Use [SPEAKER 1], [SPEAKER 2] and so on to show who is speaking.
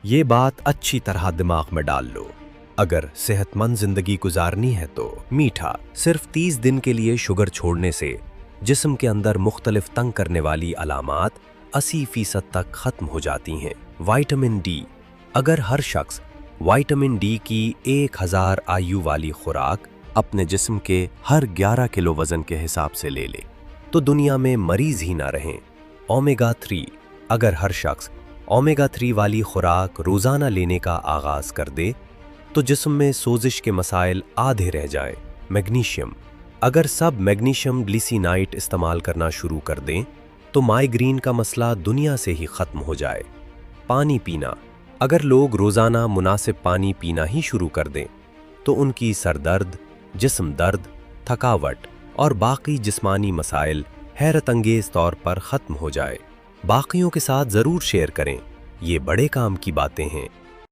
[SPEAKER 1] یہ بات اچھی طرح دماغ میں ڈال لو، اگر صحت مند زندگی گزارنی ہے تو میٹھا صرف 30 دن کے لیے شوگر چھوڑنے سے جسم کے اندر مختلف تنگ کرنے والی علامات 80% تک ختم ہو جاتی ہیں۔ وائٹامن ڈی، اگر ہر شخص وائٹامن ڈی کی 1000 IU والی خوراک اپنے جسم کے ہر 11 کلو وزن کے حساب سے لے لے تو دنیا میں مریض ہی نہ رہیں۔ اومیگا 3، اگر ہر شخص اومیگا 3 والی خوراک روزانہ لینے کا آغاز کر دے تو جسم میں سوزش کے مسائل آدھے رہ جائیں۔ میگنیشیم، اگر سب میگنیشیم گلیسینائٹ استعمال کرنا شروع کر دیں تو مائیگرین کا مسئلہ دنیا سے ہی ختم ہو جائے۔ پانی پینا، اگر لوگ روزانہ مناسب پانی پینا ہی شروع کر دیں تو ان کی سر درد، جسم درد، تھکاوٹ اور باقی جسمانی مسائل حیرت انگیز طور پر ختم ہو جائے۔ باقیوں کے ساتھ ضرور شیئر کریں، یہ بڑے کام کی باتیں ہیں۔